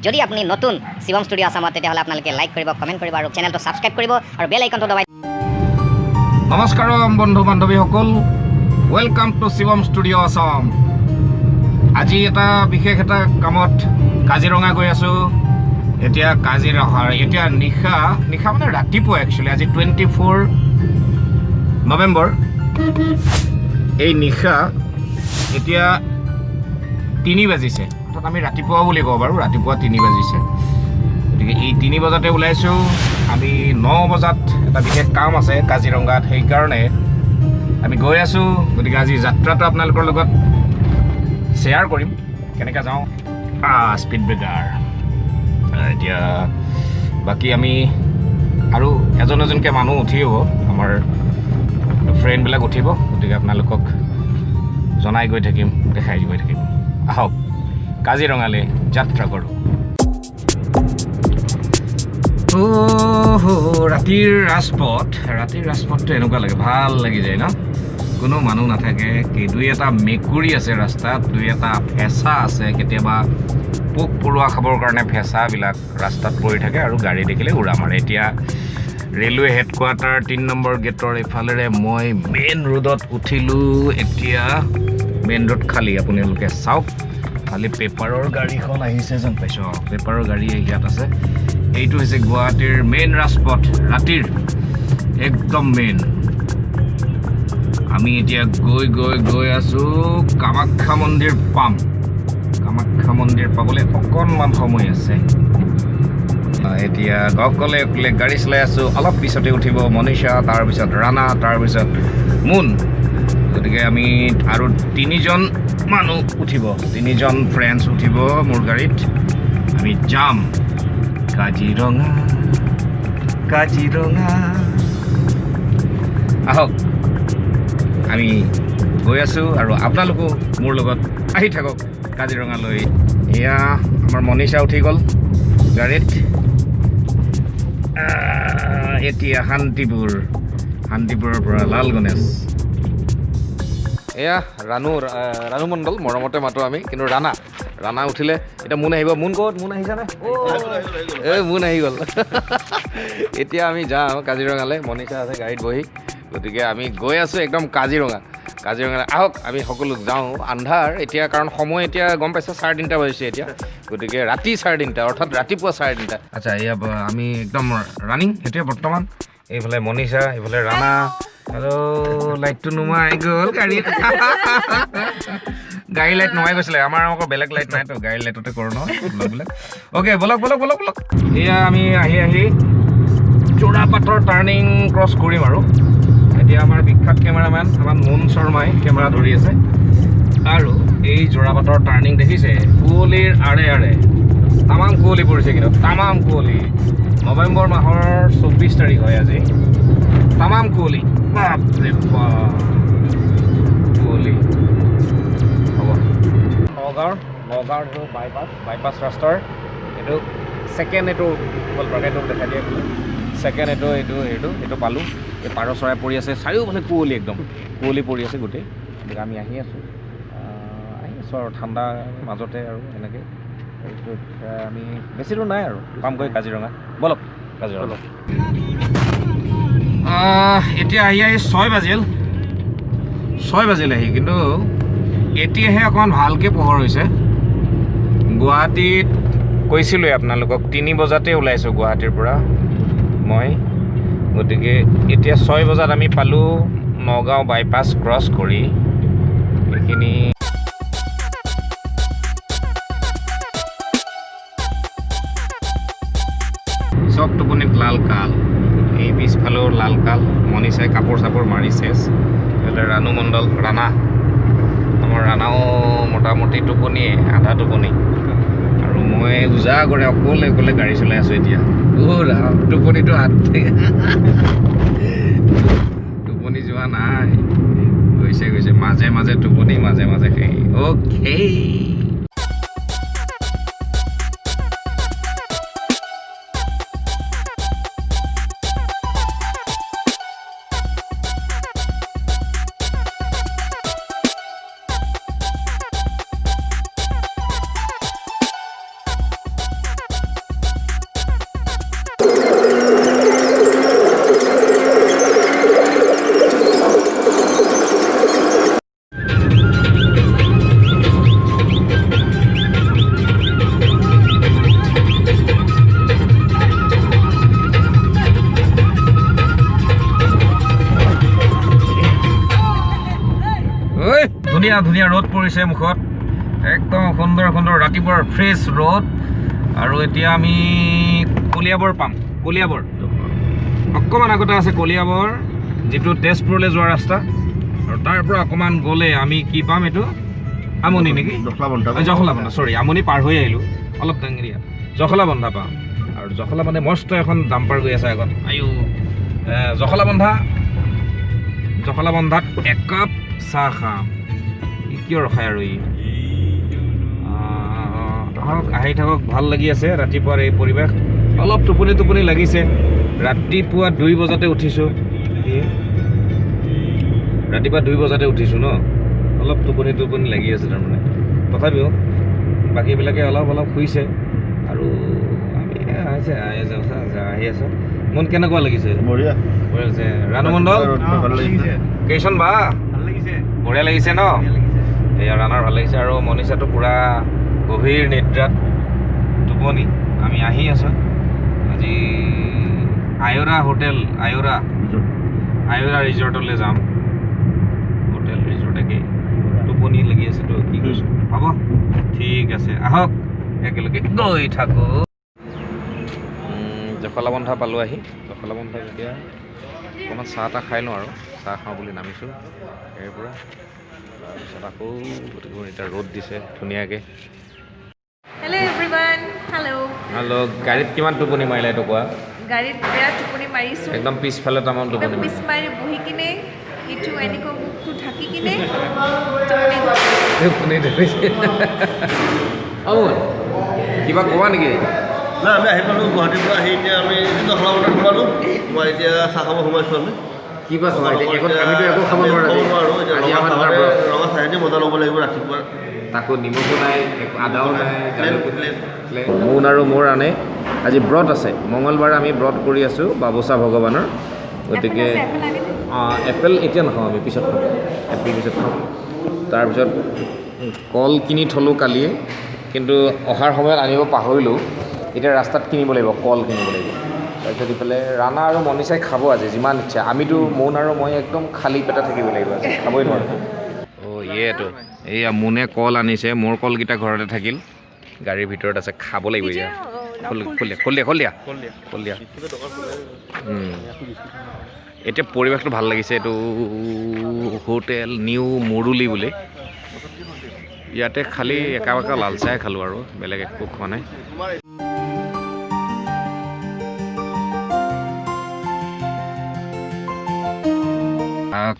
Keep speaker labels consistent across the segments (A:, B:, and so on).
A: যদি আপুনি নতুন শিৱম ষ্টুডিঅ' আছামত তেতিয়াহ'লে আপোনালোকে লাইক কৰিব, কমেণ্ট কৰিব আৰু চেনেলটো ছাবস্ক্ৰাইব কৰিব আৰু বেল আইকনটো দবাই।
B: নমস্কাৰম বন্ধু বান্ধৱীসকল, welcome to Shivam studio' Assam. আজি এটা বিশেষ এটা কামত কাজিৰঙা গৈ আছোঁ। এতিয়া এতিয়া নিশা মানে ৰাতিপুৱা একচুৱেলি আজি 24 নৱেম্বৰ। এই নিশা এতিয়া 3 বাজিছে, অৰ্থাৎ আমি ৰাতিপুৱা বুলি ক'ব পাৰোঁ, ৰাতিপুৱা 3 বাজিছে। গতিকে এই 3 বজাতে ওলাইছোঁ। আমি 9 বজাত এটা বিশেষ কাম আছে কাজিৰঙাত, সেইকাৰণে আমি গৈ আছোঁ। গতিকে আজি যাত্ৰাটো আপোনালোকৰ লগত শ্বেয়াৰ কৰিম, কেনেকৈ যাওঁ। স্পীড ব্ৰেকাৰ এতিয়া বাকী আমি আৰু এজনকৈ মানুহ উঠিব, আমাৰ ফ্ৰেণ্ডবিলাক উঠিব। গতিকে আপোনালোকক জনাই গৈ থাকিম, দেখাই গৈ থাকিম। আহক কাজিৰঙালৈ যাত্ৰা কৰোঁ। ৰাতিৰ ৰাজপথটো এনেকুৱা লাগে, ভাল লাগি যায় ন। কোনো মানুহ নাথাকে, দুই এটা মেকুৰী আছে ৰাস্তাত, দুই এটা ফেঁচা আছে। কেতিয়াবা পোক পৰুৱা খাবৰ কাৰণে ফেঁচাবিলাক ৰাস্তাত পৰি থাকে আৰু গাড়ী দেখিলে উৰা মাৰে। এতিয়া ৰেলৱে হেডকোৱাৰ্টাৰ 3 নম্বৰ গেটৰ এইফালেৰে মই মেইন ৰোডত উঠিলোঁ। এতিয়া মেইন ৰোড খালী, আপোনালোকে চাওক। খালি পেপাৰৰ গাড়ীখন আহিছে যেন পাইছোঁ। পেপাৰৰ গাড়ী ইয়াত আছে। এইটো হৈছে গুৱাহাটীৰ মেইন ৰাজপথ, ৰাতিৰ একদম মেইন। আমি এতিয়া গৈ আছোঁ কামাখ্যা মন্দিৰ পাম। কামাখ্যা মন্দিৰ পাবলৈ অকণমান সময় আছে। এতিয়া অকলে গাড়ী চলাই আছোঁ। অলপ পিছতে উঠিব মনীষা, তাৰপিছত ৰাণা, তাৰপিছত মুন। গতিকে আমি আৰু 3জন মানুহ উঠিব, 3জন ফ্ৰেণ্ডছ উঠিব মোৰ গাড়ীত। আমি যাম কাজিৰঙা। আহক আমি গৈ আছোঁ আৰু আপোনালোকো মোৰ লগত আহি থাকক কাজিৰঙালৈ। এয়া আমাৰ মনীষা উঠি গ'ল গাড়ীত। এতিয়া শান্তিপুৰৰ পৰা লাল গণেশ। এয়া ৰাণু মণ্ডল, মৰমতে মাতোঁ আমি, কিন্তু ৰাণা উঠিলে। এতিয়া মুন আহিব। মুন ক'ত? মুন আহিছানে? মুন আহি গ'ল। এতিয়া আমি যাওঁ কাজিৰঙালৈ। মনীষা আছে গাড়ীত বহি। গতিকে আমি গৈ আছোঁ একদম কাজিৰঙালৈ। আহক আমি সকলো যাওঁ। আন্ধাৰ এতিয়া, কাৰণ সময় এতিয়া গম পাইছে 3:30 বাজিছে এতিয়া। গতিকে ৰাতি 3:30, অৰ্থাৎ ৰাতিপুৱা 3:30। আচ্ছা, এয়া আমি একদম ৰানিং এতিয়া বৰ্তমান। এইফালে মনীষা, এইফালে ৰাণা। আৰু লাইটটো নুমাই গ'ল গাড়ীত। গাড়ী লাইট নুমাই গৈছিলে। আমাৰ আকৌ বেলেগ লাইট নাইতো, গাড়ী লাইটতে কৰোঁ নহয় ব্লগবিলাক। অ'কে, বলক। এয়া আমি আহি যোৰাপাটৰ টাৰ্ণিং ক্ৰছ কৰিম আৰু। এতিয়া আমাৰ বিখ্যাত কেমেৰামেন আমাৰ মুন শৰ্মাই কেমেৰা ধৰি আছে। আৰু এই যোৰাপাটৰ টাৰ্ণিং দেখিছে, কুঁৱলীৰ আৰে তামাম কুঁৱলী পৰিছে, কিন্তু তামাম কুঁৱলী। নৱেম্বৰ মাহৰ 24 তাৰিখ হয় আজি। তামাম কুঁৱলী, বাপৰে বাপ কুঁৱলী। হ'ব নগাঁৱৰ এইটো বাইপাছ ৰাস্তাৰ এইটো ছেকেণ্ড, এইটো এইটো দেখাই দিয়ে বোলে ছেকেণ্ড। এইটো পালোঁ। এই পাৰ চৰাই পৰি আছে, চাৰিওফালে কুঁৱলী, একদম কুঁৱলী পৰি আছে গোটেই। গতিকে আমি আহি আছোঁ আৰু ঠাণ্ডা মাজতে আৰু এনেকৈ। তাৰপিছত আমি বেছি দূৰ নাই আৰু পামগৈ কাজিৰঙা। বলক কাজিৰঙা। এতিয়া আহি 6 বাজিল আহি, কিন্তু এতিয়াহে অকণমান ভালকৈ পোহৰ হৈছে। গুৱাহাটীত কৈছিলোঁৱে আপোনালোকক 3 বজাতে ওলাইছোঁ গুৱাহাটীৰ পৰা মই। গতিকে এতিয়া 6 বজাত আমি পালোঁ নগাঁও বাইপাছ ক্ৰছ কৰি। এইখিনি চব টোপনিত লাল কাল। এই পিছফালেও লাল কাল। মনীষাই কাপোৰ চাপোৰ মাৰি চেচ। এইফালে ৰাণু মণ্ডল, ৰাণা। আমাৰ ৰাণাও মোটামুটি টোপনিয়ে, আধা টোপনি। আৰু মই উজাগৰে অকলে গাড়ী চলাই আছোঁ এতিয়া। ৰাম, টোপনিটো টোপনি যোৱা নাই, গৈছে মাজে মাজে টোপনি, মাজে সেই। অ'কে, ধুনীয়া ধুনীয়া ৰ'দ পৰিছে মুখত, একদম সুন্দৰ সুন্দৰ ৰাতিপুৱাৰ ফ্ৰেছ ৰ'দ। আৰু এতিয়া আমি কলিয়াবৰ পাম। কলিয়াবৰ অকণমান আগতে আছে কলিয়াবৰ, যিটো তেজপুৰলৈ যোৱা ৰাস্তা। আৰু তাৰ পৰা অকণমান গ'লে আমি কি পাম, এইটো আমনি নেকি, জখলাবন্ধা, চৰি আমনি পাৰ হৈ আহিলোঁ, অলপ ডাঙৰীয়া জখলাবন্ধা পাম। আৰু জখলাবন্ধা মস্ত এখন ডাম্পাৰ গৈ আছে আগত। আয়ো জখলাবন্ধাত একাপ চাহ খাম। কিয় ৰখায় আৰু আহি থাকক, ভাল লাগি আছে ৰাতিপুৱাৰ এই পৰিৱেশ। অলপ টোপনি টোপনি লাগিছে, ৰাতিপুৱা 2 বজাতে উঠিছোঁ। ৰাতিপুৱা 2 বজাতে উঠিছোঁ ন, অলপ টোপনি টোপনি লাগি আছে তাৰমানে। তথাপিও বাকীবিলাকে অলপ অলপ শুইছে আৰু আমি আহি আছোঁ। মন কেনেকুৱা লাগিছে? বঢ়িয়া লাগিছে। ৰাণু মণ্ডল কেইচোন বা বঢ়িয়া লাগিছে ন? এয়া ৰাণাৰ ভাল লাগিছে। আৰু মনীষাটো পূৰা গভীৰ নিদ্ৰাত টোপনি। আমি আহি আছোঁ আজি আয়োৰা হোটেল, আয়োৰা ৰিজৰ্টলৈ যাম। হোটেল ৰিজৰ্ট একেই, টোপনি লাগি আছে তো কি কৈছোঁ। হ'ব ঠিক আছে, আহক একেলগে গৈ থাকোঁ। জখলাবন্ধা পালোঁ আহি। জখলাবন্ধা এতিয়া অকণমান চাহ তাহ খাই লওঁ আৰু চাহ খাওঁ বুলি নামিছোঁ ইয়াৰ পৰা। তাৰপিছত আকৌ গোটেইবোৰ এতিয়া ৰ'দ দিছে ধুনীয়াকৈ।
C: Hello' everyone,
B: hello'. গাড়ীত কিমান টোপনি মাৰিলে এইটো কোৱা?
C: গাড়ীত বেয়া টোপনি মাৰিছোঁ,
B: একদম পিছফালে তামান টোপনি
C: পিছ মাৰি বহি কিনে ইটো এনেকৈ মুখটো ঢাকি কিনে
B: টোপনি ধৰিছে। কিবা কোৱা নেকি?
D: নাই, আমি আহি পালোঁ গুৱাহাটীৰ পৰা। আহি এতিয়া আমি জখলাবন্ধাত সোমালোঁ। মই এতিয়া চাহ খাব সোমাইছোঁ। আমি
B: কিবা আমিতো একো খাব নোৱাৰোঁ।
D: ৰঙা চাহেদি মজা ল'ব লাগিব ৰাতিপুৱা।
B: তাকো নিমখো নাই, আদাও নাই। মোন আৰু মোৰ আনে আজি ব্ৰত আছে, মঙলবাৰে আমি ব্ৰত কৰি আছোঁ বাবুচা ভগৱানৰ। গতিকে এপেল এতিয়া নাখাওঁ, আমি পিছত খাওঁ, এপেল পিছত খাওঁ। তাৰপিছত কল কিনি থলোঁ কালিয়ে, কিন্তু অহাৰ সময়ত আনিব পাহৰিলোঁ। এতিয়া ৰাস্তাত কিনিব লাগিব, কল কিনিব লাগিব। তাৰপিছত ইফালে ৰাণা আৰু মনীষাই খাব আজি যিমান ইচ্ছা। আমিতো মোন আৰু মই একদম খালী পেটা থাকিব লাগিব, আজি খাবই নোৱাৰোঁ। এইটো এইয়া মোনে কল আনিছে, মোৰ কলকেইটা ঘৰতে থাকিল, গাড়ীৰ ভিতৰত আছে, খাব লাগিব এতিয়া। খোল দিয়া। এতিয়া পৰিৱেশটো ভাল লাগিছে। এইটো হোটেল নিউ মুৰুলি বুলি। ইয়াতে খালি একা লাল চাহে খালোঁ আৰু বেলেগ একো খোৱা নাই।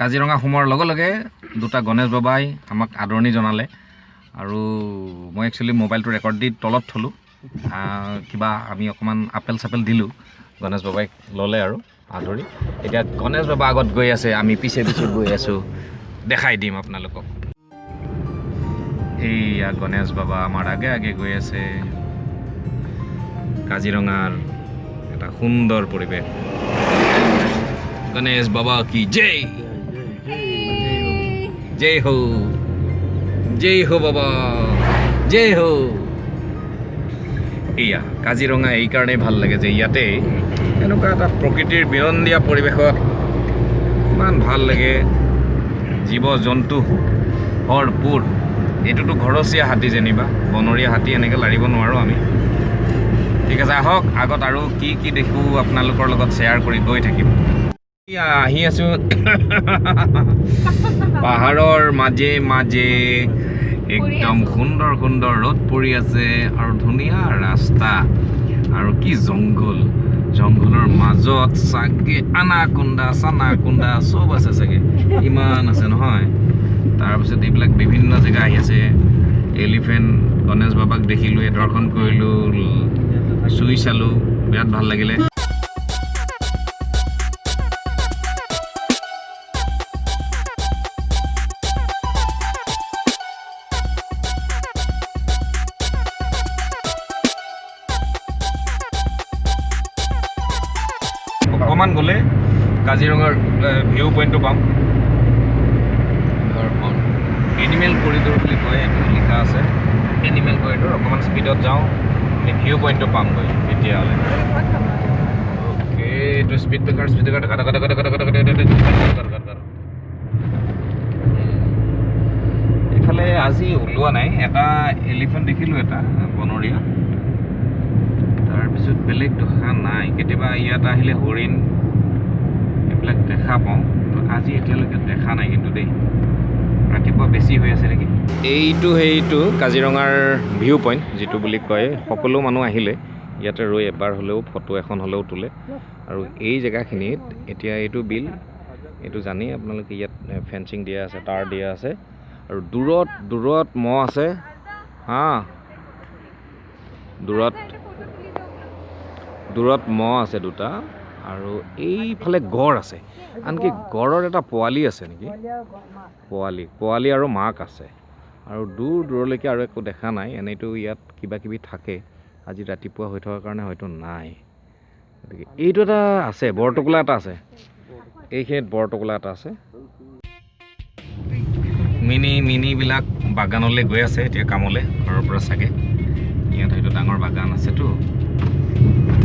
B: কাজিৰঙা সোমোৱাৰ লগে লগে দুটা গণেশ বাবাই আমাক আদৰণি জনালে। আৰু মই একচুৱেলি মোবাইলটো ৰেকৰ্ড দি তলত থলোঁ। কিবা আমি অকণমান আপেল চাপেল দিলোঁ, গণেশ বাবাই ল'লে আৰু আদৰি। এতিয়া গণেশ বাবা আগত গৈ আছে, আমি পিছে পিছে গৈ আছোঁ, দেখাই দিম আপোনালোকক। এইয়া গণেশ বাবা আমাৰ আগে আগে গৈ আছে। কাজিৰঙাৰ এটা সুন্দৰ পৰিৱেশ। গণেশ বাবা কি জয়, জয় হো বাবা, জয় হো। এয়া কাজিৰঙা এইকাৰণেই ভাল লাগে যে ইয়াতে এনেকুৱা এটা প্ৰকৃতিৰ বিনন্দীয়া পৰিৱেশত ইমান ভাল লাগে। জীৱ জন্তু ভৰপূৰ। এইটোতো ঘৰচীয়া হাতী, যেনিবা বনৰীয়া হাতী এনেকৈ লাৰিব নোৱাৰোঁ আমি। ঠিক আছে, আহক আগত আৰু কি কি দেখোঁ আপোনালোকৰ লগত শ্বেয়াৰ কৰি গৈ থাকিম। আহি আছোঁ পাহাৰৰ মাজে মাজে, একদম সুন্দৰ সুন্দৰ ৰ'দ পৰি আছে আৰু ধুনীয়া ৰাস্তা আৰু কি জংঘলৰ মাজত চাগে আনাকোণ্ডা চানাকোণ্ডা চব আছে চাগে, ইমান আছে নহয়। তাৰপিছত এইবিলাক বিভিন্ন জেগা আহি আছে। এলিফেণ্ট, গণেশ বাবাক দেখিলোঁ, দৰ্শন কৰিলোঁ, চুই চালোঁ, বিৰাট ভাল লাগিলে। অকণমান গ'লে কাজিৰঙাৰ ভিউ পইণ্টটো পাম। এনিমেল কৰিডৰ বুলি কয়, এইটো লিখা আছে এনিমেল কৰিডৰ। অকণমান স্পীডত যাওঁ, আমি ভিউ পইণ্টটো পামগৈ তেতিয়াহ'লে। অ'কে, এইটো স্পীড ব্ৰেকাৰ আজি ওলোৱা নাই এটা এলিফেণ্ট দেখিলোঁ এটা বনৰীয়া তাৰপিছত বেলেগ দেখা নাই কেতিয়াবা ইয়াত আহিলে হৰিণ এইবিলাক দেখা পাওঁ আজি এতিয়ালৈকে দেখা নাই কিন্তু দেই ৰাতিপুৱা বেছি হৈ আছে নেকি সেইটো কাজিৰঙাৰ ভিউ পইণ্ট যিটো বুলি কয় সকলো মানুহ আহিলে ইয়াতে ৰৈ এবাৰ হ'লেও ফটো এখন হ'লেও তোলে আৰু এই জেগাখিনিত এতিয়া এইটো বিল এইটো জানি আপোনালোকে ইয়াত ফেঞ্চিং দিয়া আছে তাৰ দিয়া আছে আৰু দূৰত মহ আছে হা দূৰত মহ আছে দুটা আৰু এইফালে গড় আছে আনকি গড়ৰ এটা পোৱালি আছে নেকি পোৱালি আৰু মাক আছে আৰু দূৰলৈকে আৰু একো দেখা নাই এনেইতো ইয়াত কিবা কিবি থাকে আজি ৰাতিপুৱা হৈ থকাৰ কাৰণে হয়তো নাই গতিকে এইটো এটা আছে বৰটোকোলা এটা আছে এইখিনিত বৰটোকোলা এটা আছে মিনিবিলাক বাগানলৈ গৈ আছে এতিয়া কামলৈ ঘৰৰ পৰা চাগে ইয়াত হয়তো ডাঙৰ বাগান আছেতো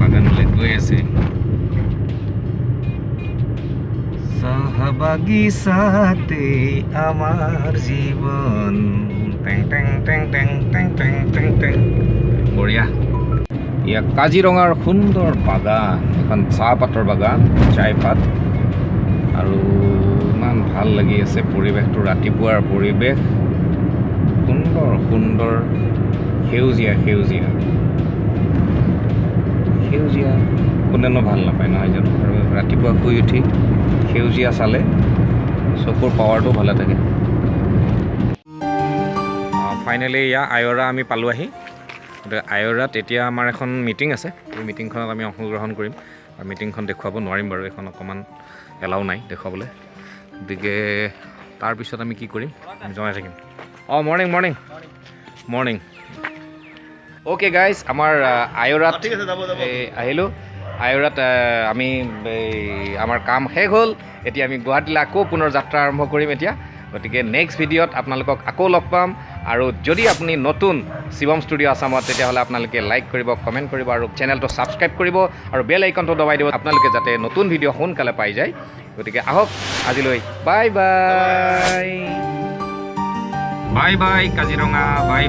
B: বাগানলৈ গৈ আছে বাগিচাতে আমাৰ জীৱন টেং টেং টেং টেং টেং টেং টেং টেং বঢ়িয়া ইয়াত কাজিৰঙাৰ সুন্দৰ বাগান এখন চাহপাতৰ বাগান চাহপাত আৰু ইমান ভাল লাগি আছে পৰিৱেশটো ৰাতিপুৱাৰ পৰিৱেশ সুন্দৰ সেউজীয়া কোনেনো ভাল নাপায় নহয় জানো আৰু ৰাতিপুৱা শুই উঠি সেউজীয়া চালে চকুৰ পাৱাৰটো ভালে থাকে ফাইনেলি আয়ৰা আমি পালোঁ আহি গতিকে আয়ৰাত এতিয়া আমাৰ এখন মিটিং আছে এই মিটিংখনত আমি অংশগ্ৰহণ কৰিম আৰু মিটিংখন দেখুৱাব নোৱাৰিম বাৰু এখন অকণমান এলাও নাই দেখুৱাবলৈ গতিকে তাৰপিছত আমি কি কৰিম আমি জনাই থাকিম মৰ্ণিং অ'কে গাইজ আমাৰ আয়ৰাত আহিলোঁ আয়ৰাত আমি আমাৰ কাম শেষ হ'ল এতিয়া আমি গুৱাহাটীলৈ আকৌ পুনৰ যাত্ৰা আৰম্ভ কৰিম এতিয়া গতিকে নেক্সট ভিডিঅ'ত আপোনালোকক আকৌ লগ পাম আৰু যদি আপুনি নতুন শিৱম ষ্টুডিঅ' আছামত তেতিয়াহ'লে আপোনালোকে লাইক কৰিব কমেণ্ট কৰিব আৰু চেনেলটো ছাবস্ক্ৰাইব কৰিব আৰু বেল আইকনটো দবাই দিব আপোনালোকে যাতে নতুন ভিডিঅ' সোনকালে পাই যায় গতিকে আহক আজিলৈ বাই বাই কাজিৰঙা বাই